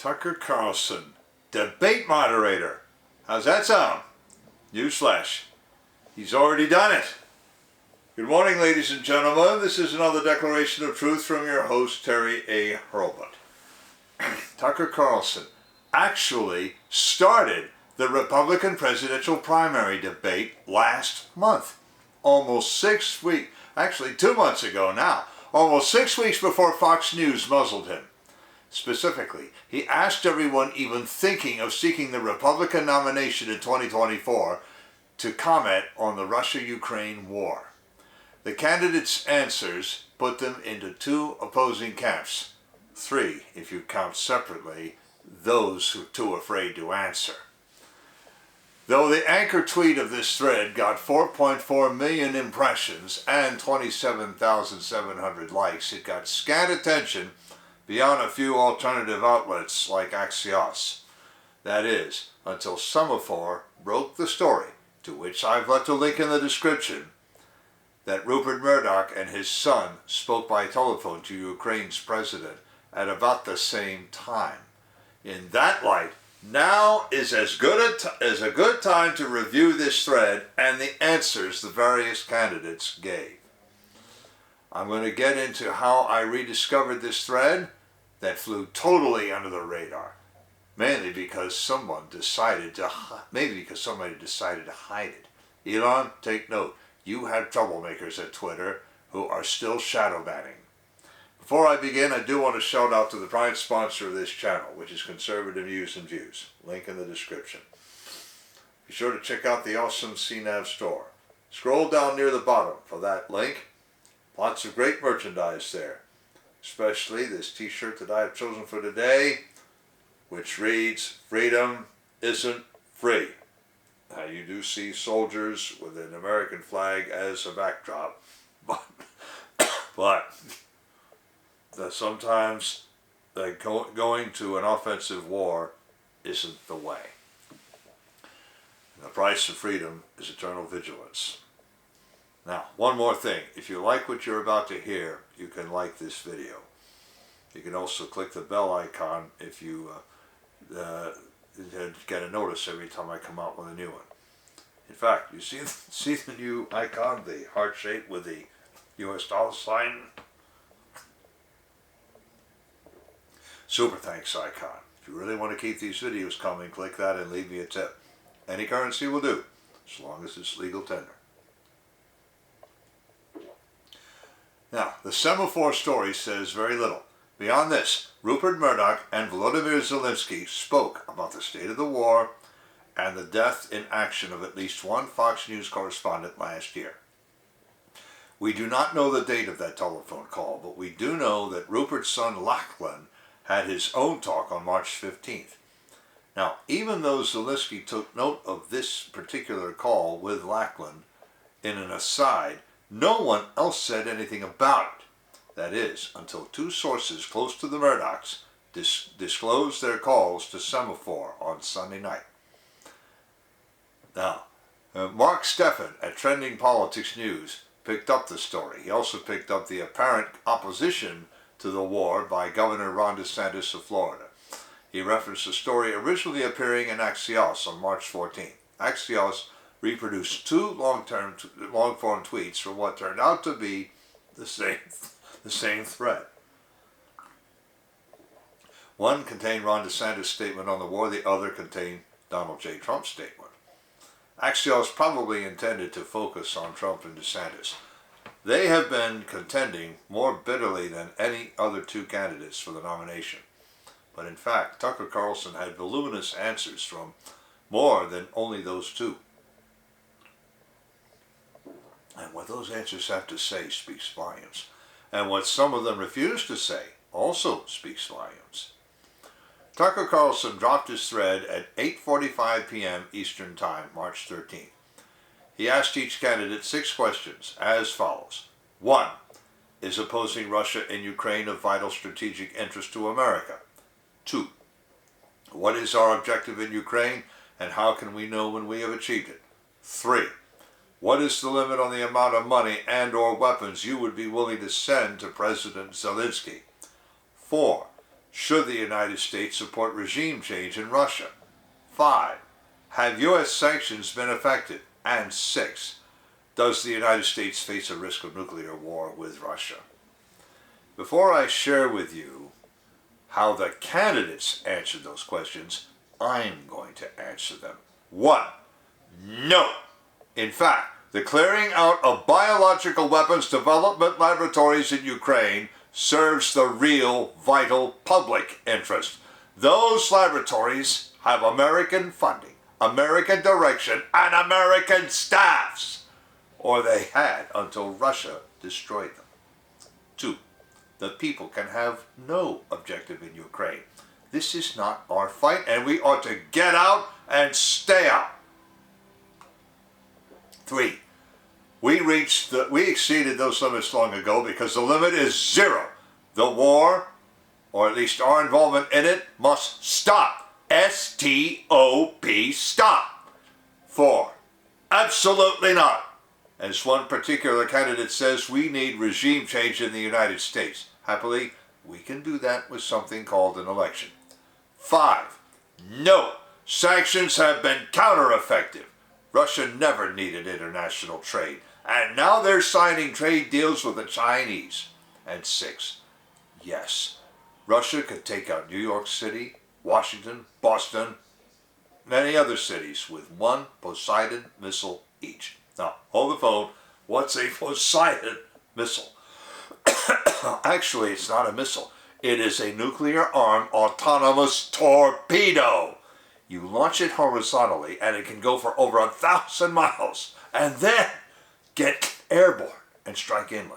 Tucker Carlson, debate moderator. How's that sound? Newsflash. He's already done it. Good morning, ladies and gentlemen. This is another declaration of truth from your host, Terry A. Hurlbut. Tucker Carlson actually started the Republican presidential primary debate last month. Almost 6 weeks, actually 2 months ago now, almost 6 weeks before Fox News muzzled him. Specifically, he asked everyone even thinking of seeking the Republican nomination in 2024 to comment on the Russia-Ukraine war. The candidates' answers put them into two opposing camps. Three, if you count separately, those who are too afraid to answer. Though the anchor tweet of this thread got 4.4 million impressions and 27,700 likes, it got scant attention beyond a few alternative outlets like Axios. That is, until Semafor broke the story, to which I've left a link in the description, that Rupert Murdoch and his son spoke by telephone to Ukraine's president at about the same time. In that light, now is as good a good time to review this thread and the answers the various candidates gave. I'm going to get into how I rediscovered this thread that flew totally under the radar, mainly because somebody decided to hide it. Elon, take note. You have troublemakers at Twitter who are still shadow banning. Before I begin, I do want to shout out to the prime sponsor of this channel, which is Conservative News and Views. Link in the description. Be sure to check out the awesome CNAV Store. Scroll down near the bottom for that link. Lots of great merchandise there, especially this t-shirt that I have chosen for today, which reads, "Freedom isn't free." Now, you do see soldiers with an American flag as a backdrop, but sometimes going to an offensive war isn't the way. And the price of freedom is eternal vigilance. Now, one more thing. If you like what you're about to hear, you can like this video. You can also click the bell icon if you get a notice every time I come out with a new one. In fact, you see the new icon, the heart shape with the US dollar sign? Super thanks icon. If you really want to keep these videos coming, click that and leave me a tip. Any currency will do, as long as it's legal tender. Now, the Semafor story says very little. Beyond this, Rupert Murdoch and Volodymyr Zelensky spoke about the state of the war and the death in action of at least one Fox News correspondent last year. We do not know the date of that telephone call, but we do know that Rupert's son Lachlan had his own talk on March 15th. Now, even though Zelensky took note of this particular call with Lachlan in an aside, no one else said anything about it. That is, until two sources close to the Murdochs disclosed their calls to Semafor on Sunday night. Now, Mark Steffen at Trending Politics News picked up the story. He also picked up the apparent opposition to the war by Governor Ron DeSantis of Florida. He referenced a story originally appearing in Axios on March 14th. Axios reproduced two long-form tweets from what turned out to be the same thread. One contained Ron DeSantis' statement on the war, the other contained Donald J. Trump's statement. Axios probably intended to focus on Trump and DeSantis. They have been contending more bitterly than any other two candidates for the nomination. But in fact, Tucker Carlson had voluminous answers from more than only those two. And what those answers have to say speaks volumes. And what some of them refuse to say also speaks volumes. Tucker Carlson dropped his thread at 8:45 p.m. Eastern Time, March 13th. He asked each candidate 6 questions as follows. 1. Is opposing Russia and Ukraine of vital strategic interest to America? 2. What is our objective in Ukraine and how can we know when we have achieved it? 3. What is the limit on the amount of money and/or weapons you would be willing to send to President Zelensky? 4. Should the United States support regime change in Russia? 5. Have U.S. sanctions been effective? And 6. Does the United States face a risk of nuclear war with Russia? Before I share with you how the candidates answered those questions, I'm going to answer them. 1. No. In fact, the clearing out of biological weapons development laboratories in Ukraine serves the real, vital public interest. Those laboratories have American funding, American direction, and American staffs, or they had until Russia destroyed them. 2. The people can have no objective in Ukraine. This is not our fight, and we ought to get out and stay out. 3. We exceeded those limits long ago because the limit is 0. The war, or at least our involvement in it, must stop. S-T-O-P, stop. 4. Absolutely not. As one particular candidate says, we need regime change in the United States. Happily, we can do that with something called an election. 5. No. Sanctions have been counter-effective. Russia never needed international trade, and now they're signing trade deals with the Chinese. And 6. Yes, Russia could take out New York City, Washington, Boston, many other cities with one Poseidon missile each. Now, hold the phone. What's a Poseidon missile? Actually, it's not a missile. It is a nuclear-armed autonomous torpedo. You launch it horizontally, and it can go for over 1,000 miles, and then get airborne and strike inland.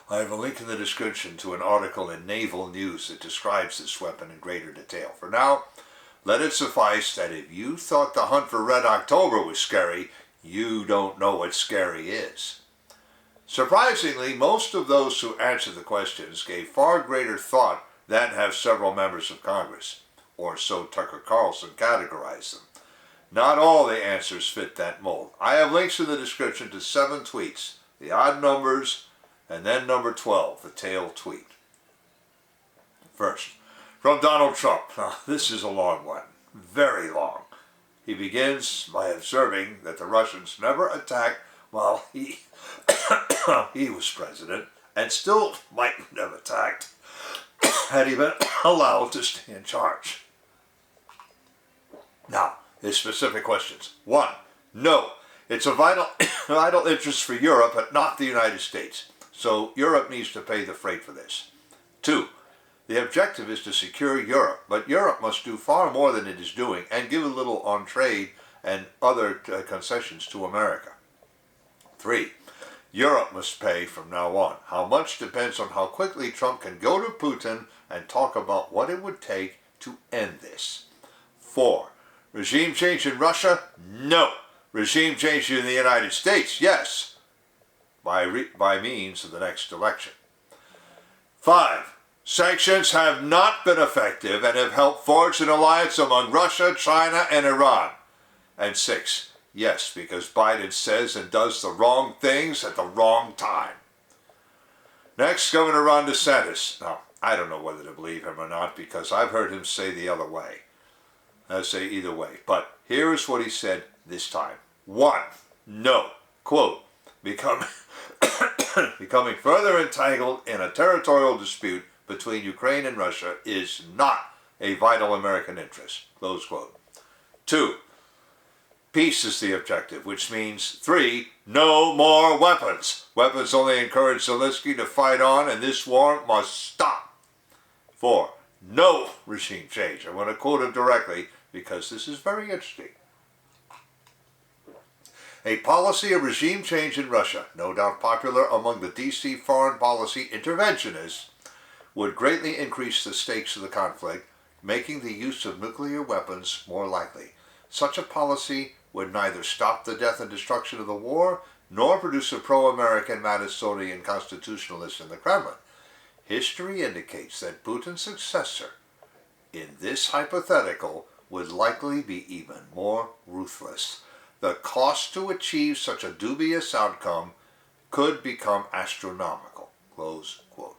I have a link in the description to an article in Naval News that describes this weapon in greater detail. For now, let it suffice that if you thought the hunt for Red October was scary, you don't know what scary is. Surprisingly, most of those who answered the questions gave far greater thought than have several members of Congress, or so Tucker Carlson categorized them. Not all the answers fit that mold. I have links in the description to 7 tweets, the odd numbers, and then number 12, the tail tweet. First, from Donald Trump. Now, this is a long one, very long. He begins by observing that the Russians never attacked while he was president, and still mightn't have attacked had he been allowed to stay in charge. Now, his specific questions. 1. No, it's a vital interest for Europe, but not the United States. So Europe needs to pay the freight for this. 2. The objective is to secure Europe, but Europe must do far more than it is doing and give a little on trade and other concessions to America. 3. Europe must pay from now on. How much depends on how quickly Trump can go to Putin and talk about what it would take to end this. 4. Regime change in Russia? No. Regime change in the United States? Yes. By means of the next election. 5. Sanctions have not been effective and have helped forge an alliance among Russia, China, and Iran. And 6. Yes, because Biden says and does the wrong things at the wrong time. Next, Governor Ron DeSantis. Now, I don't know whether to believe him or not because I've heard him say the other way. I say either way. But here is what he said this time. 1. No. Quote, becoming further entangled in a territorial dispute between Ukraine and Russia is not a vital American interest. Close quote. 2. Peace is the objective, which means 3. No more weapons. Weapons only encourage Zelensky to fight on, and this war must stop. 4. No regime change. I want to quote him directly because this is very interesting. A policy of regime change in Russia, no doubt popular among the D.C. foreign policy interventionists, would greatly increase the stakes of the conflict, making the use of nuclear weapons more likely. Such a policy would neither stop the death and destruction of the war, nor produce a pro-American Madisonian constitutionalist in the Kremlin. History indicates that Putin's successor in this hypothetical would likely be even more ruthless. The cost to achieve such a dubious outcome could become astronomical. Close quote.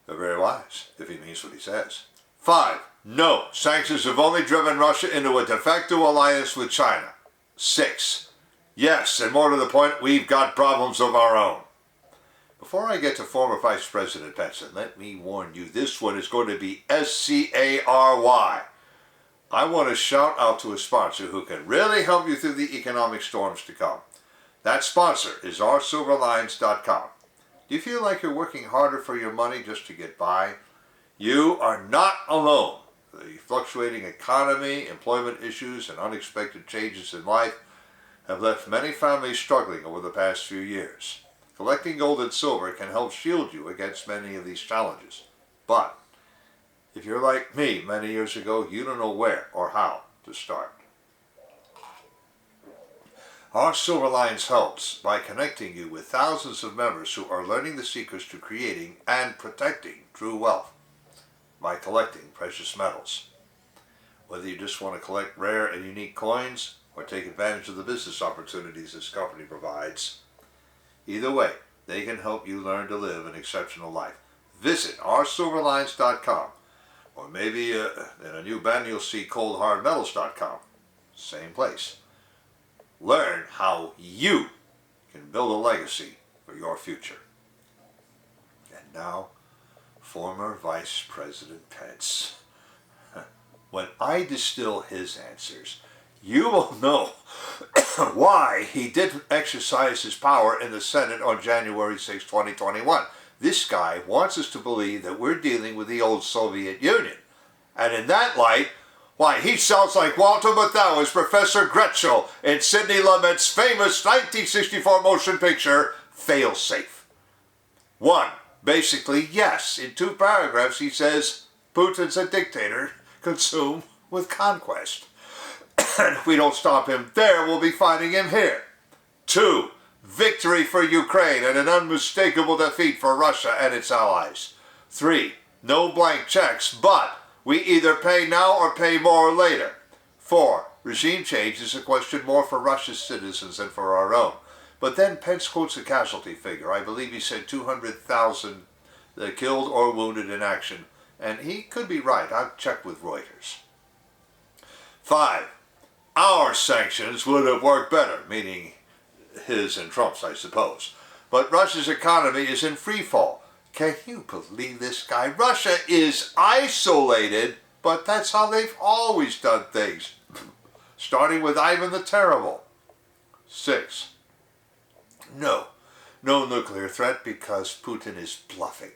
They're very wise, if he means what he says. 5. No, sanctions have only driven Russia into a de facto alliance with China. 6. Yes, and more to the point, we've got problems of our own. Before I get to former Vice President Pence, let me warn you, this one is going to be SCARY. I want to shout out to a sponsor who can really help you through the economic storms to come. That sponsor is oursilverlines.com. Do you feel like you're working harder for your money just to get by? You are not alone. The fluctuating economy, employment issues, and unexpected changes in life have left many families struggling over the past few years. Collecting gold and silver can help shield you against many of these challenges. But if you're like me many years ago, you don't know where or how to start. Our Silver Lines helps by connecting you with thousands of members who are learning the secrets to creating and protecting true wealth by collecting precious metals. Whether you just want to collect rare and unique coins or take advantage of the business opportunities this company provides, either way, they can help you learn to live an exceptional life. Visit oursilverlines.com, or maybe in a new band you'll see coldhardmetals.com. Same place. Learn how you can build a legacy for your future. And now, former Vice President Pence. When I distill his answers, you will know why he didn't exercise his power in the Senate on January 6, 2021. This guy wants us to believe that we're dealing with the old Soviet Union. And in that light, why, he sounds like Walter Matthau as Professor Gretschel in Sidney Lumet's famous 1964 motion picture, Fail-Safe. 1. Basically, yes. In 2 paragraphs, he says, Putin's a dictator, consumed with conquest. And if we don't stop him there, we'll be fighting him here. 2. Victory for Ukraine and an unmistakable defeat for Russia and its allies. 3. No blank checks, but we either pay now or pay more later. 4. Regime change is a question more for Russia's citizens than for our own. But then Pence quotes a casualty figure. I believe he said 200,000 killed or wounded in action. And he could be right. I've checked with Reuters. 5. Our sanctions would have worked better, meaning his and Trump's, I suppose. But Russia's economy is in free fall. Can you believe this guy? Russia is isolated, but that's how they've always done things, starting with Ivan the Terrible. 6. No nuclear threat because Putin is bluffing.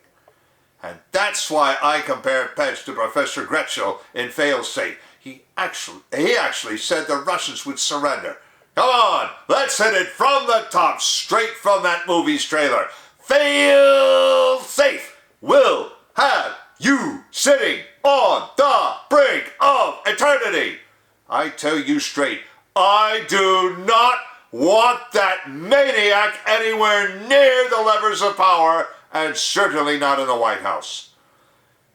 And that's why I compare Pence to Professor Gretschel in Fail-Safe. He actually said the Russians would surrender. Come on, let's hit it from the top, straight from that movie's trailer. Fail-Safe will have you sitting on the brink of eternity. I tell you straight, I do not want that maniac anywhere near the levers of power, and certainly not in the White House.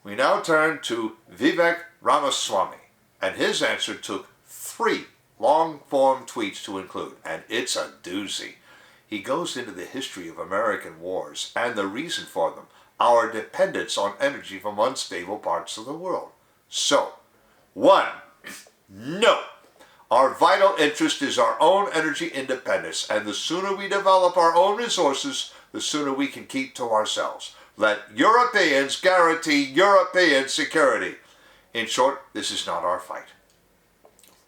We now turn to Vivek Ramaswamy, and his answer took 3 long-form tweets to include, and it's a doozy. He goes into the history of American wars and the reason for them, our dependence on energy from unstable parts of the world. So, 1. No. Our vital interest is our own energy independence, and the sooner we develop our own resources, the sooner we can keep to ourselves. Let Europeans guarantee European security. In short, this is not our fight.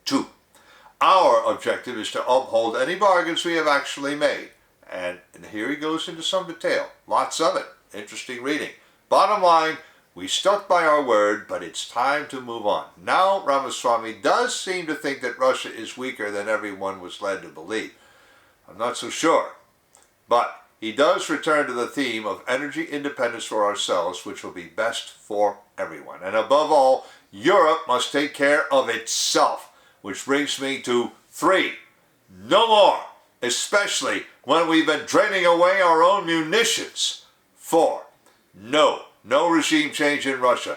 2. Our objective is to uphold any bargains we have actually made. And here he goes into some detail. Lots of it. Interesting reading. Bottom line, we stuck by our word, but it's time to move on. Now, Ramaswamy does seem to think that Russia is weaker than everyone was led to believe. I'm not so sure. But he does return to the theme of energy independence for ourselves, which will be best for everyone. And above all, Europe must take care of itself. Which brings me to 3. No more, especially when we've been draining away our own munitions. 4. No regime change in Russia.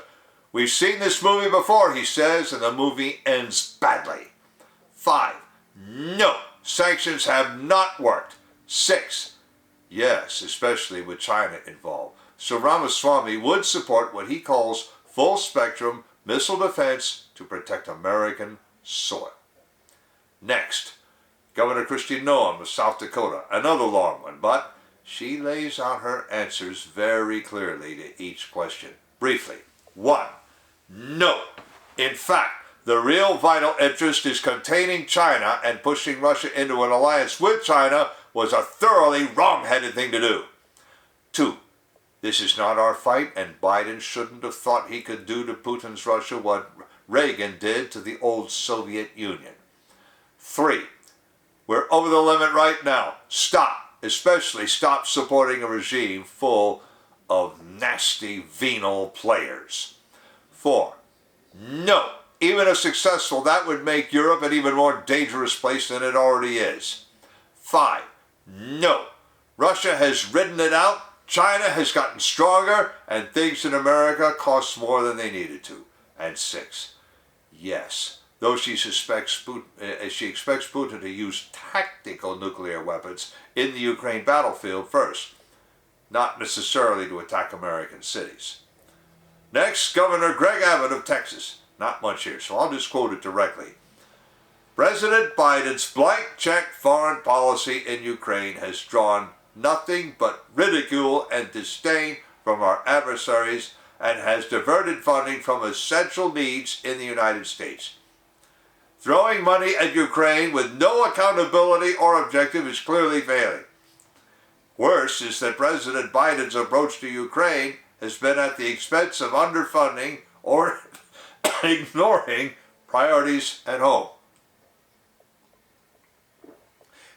We've seen this movie before, he says, and the movie ends badly. 5. No, sanctions have not worked. 6. Yes, especially with China involved. so Ramaswamy would support what he calls full-spectrum missile defense to protect American soil. Next, Governor Kristi Noem of South Dakota, another long one, but she lays out her answers very clearly to each question. Briefly, 1. No. In fact, the real vital interest is containing China, and pushing Russia into an alliance with China was a thoroughly wrong-headed thing to do. 2. This is not our fight, and Biden shouldn't have thought he could do to Putin's Russia what Reagan did to the old Soviet Union. 3. We're over the limit right now. Stop. Especially stop supporting a regime full of nasty, venal players. 4. No. Even if successful, that would make Europe an even more dangerous place than it already is. 5. No. Russia has ridden it out, China has gotten stronger, and things in America cost more than they needed to. And 6. Yes, though she expects Putin to use tactical nuclear weapons in the Ukraine battlefield first, not necessarily to attack American cities. Next, Governor Greg Abbott of Texas. Not much here, so I'll just quote it directly. President Biden's blank check foreign policy in Ukraine has drawn nothing but ridicule and disdain from our adversaries and has diverted funding from essential needs in the United States. Throwing money at Ukraine with no accountability or objective is clearly failing. Worse is that President Biden's approach to Ukraine has been at the expense of underfunding or ignoring priorities at home.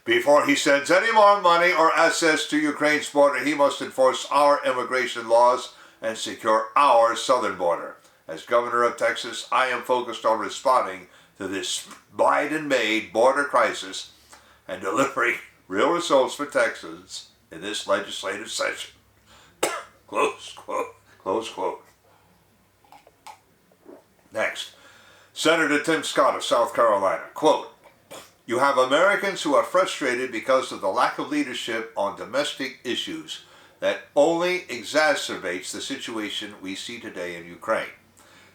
Before he sends any more money or assets to Ukraine's border, he must enforce our immigration laws and secure our southern border. As governor of Texas, I am focused on responding to this Biden-made border crisis and delivering real results for Texans in this legislative session. Close quote. Close quote. Next, Senator Tim Scott of South Carolina. Quote, you have Americans who are frustrated because of the lack of leadership on domestic issues that only exacerbates the situation we see today in Ukraine.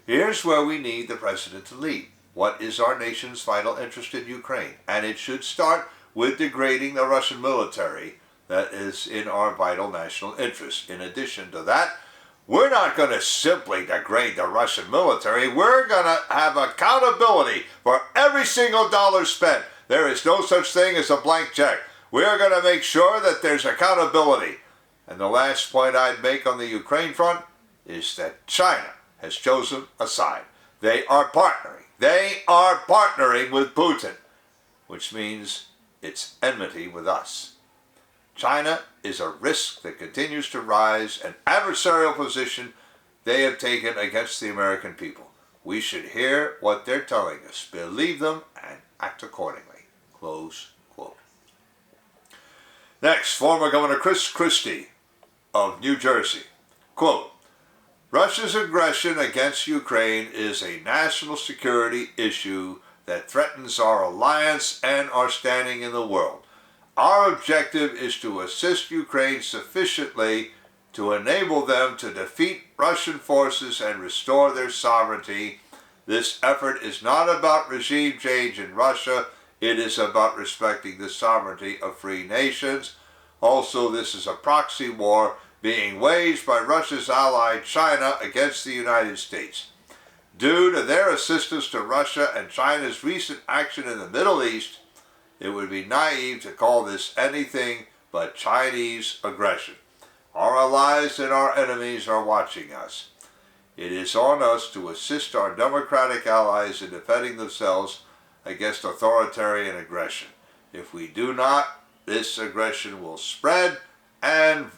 Here's where we need the president to lead. What is our nation's vital interest in Ukraine? And it should start with degrading the Russian military that is in our vital national interest. In addition to that, we're not going to simply degrade the Russian military. We're going to have accountability for every single dollar spent. There is no such thing as a blank check. We're going to make sure that there's accountability. And the last point I'd make on the Ukraine front is that China has chosen a side. They are partnering. They are partnering with Putin, which means it's enmity with us. China is a risk that continues to rise, an adversarial position they have taken against the American people. We should hear what they're telling us, believe them, and act accordingly. Close quote. Next, former Governor Chris Christie of New Jersey. Quote, Russia's aggression against Ukraine is a national security issue that threatens our alliance and our standing in the world. Our objective is to assist Ukraine sufficiently to enable them to defeat Russian forces and restore their sovereignty. This effort is not about regime change in Russia. It is about respecting the sovereignty of free nations. Also, this is a proxy war being waged by Russia's ally China against the United States. Due to their assistance to Russia and China's recent action in the Middle East, it would be naive to call this anything but Chinese aggression. Our allies and our enemies are watching us. It is on us to assist our democratic allies in defending themselves against authoritarian aggression. If we do not, this aggression will spread and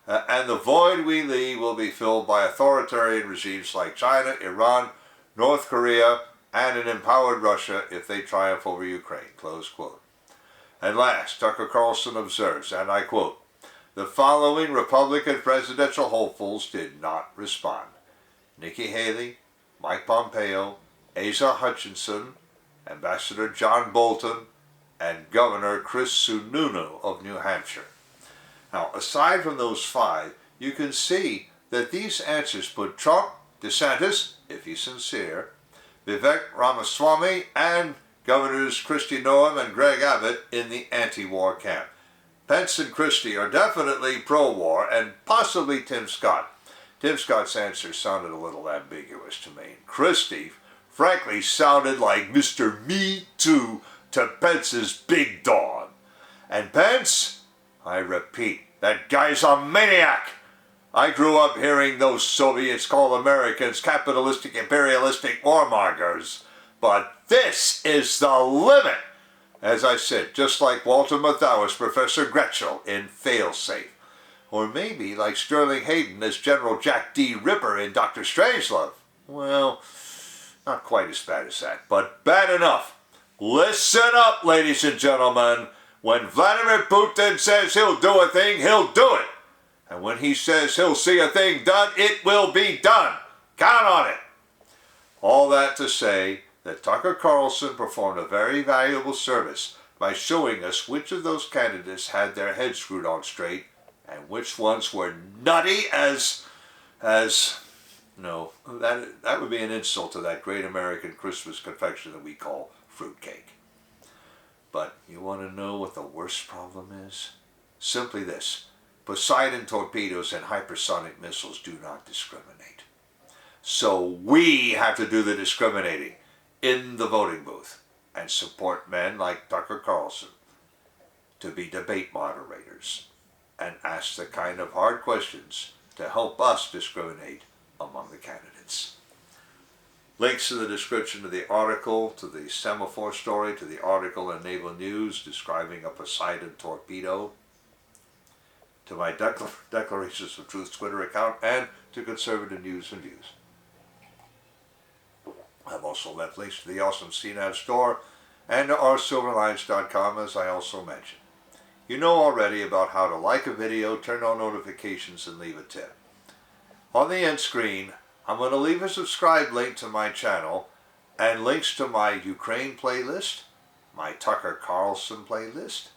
the void we leave will be filled by authoritarian regimes like China, Iran, North Korea, and an empowered Russia if they triumph over Ukraine. Close quote. And last, Tucker Carlson observes, and I quote, the following Republican presidential hopefuls did not respond. Nikki Haley, Mike Pompeo, Asa Hutchinson, Ambassador John Bolton, and Governor Chris Sununu of New Hampshire. Now, aside from those five, you can see that these answers put Trump, DeSantis, if he's sincere, Vivek Ramaswamy, and Governors Kristi Noem and Greg Abbott in the anti-war camp. Pence and Christie are definitely pro-war, and possibly Tim Scott. Tim Scott's answer sounded a little ambiguous to me. Christie, frankly, sounded like Mr. Me Too to Pence's big dog. And Pence, I repeat, that guy's a maniac. I grew up hearing those Soviets call Americans capitalistic, imperialistic warmongers. But this is the limit. As I said, just like Walter Matthau's Professor Gretschel in Failsafe. Or maybe like Sterling Hayden as General Jack D. Ripper in Dr. Strangelove. Well, not quite as bad as that, but bad enough. Listen up, ladies and gentlemen. When Vladimir Putin says he'll do a thing, he'll do it. And when he says he'll see a thing done, it will be done. Count on it. All that to say that Tucker Carlson performed a very valuable service by showing us which of those candidates had their heads screwed on straight and which ones were nutty as no, that would be an insult to that great American Christmas confection that we call fruitcake. But you want to know what the worst problem is? Simply this. Poseidon torpedoes and hypersonic missiles do not discriminate. So we have to do the discriminating in the voting booth and support men like Tucker Carlson to be debate moderators and ask the kind of hard questions to help us discriminate among the candidates. Links in the description to the article, to the Semafor story, to the article in Naval News describing a Poseidon torpedo, to my Declarations of Truth Twitter account, and to Conservative News and Views. I've also left links to the awesome CNAV Store and to oursilverlines.com, as I also mentioned. You know already about how to like a video, turn on notifications, and leave a tip. On the end screen, I'm going to leave a subscribe link to my channel and links to my Ukraine playlist, my Tucker Carlson playlist,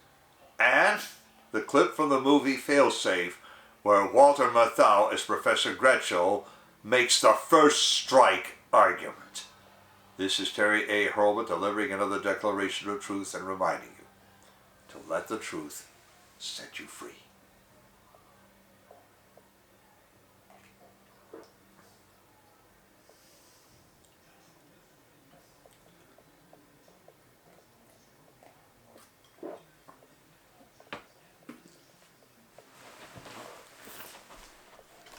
and the clip from the movie Failsafe where Walter Matthau as Professor Gretschel makes the first strike argument. This is Terry A. Hurlbut delivering another declaration of truth and reminding you to let the truth set you free.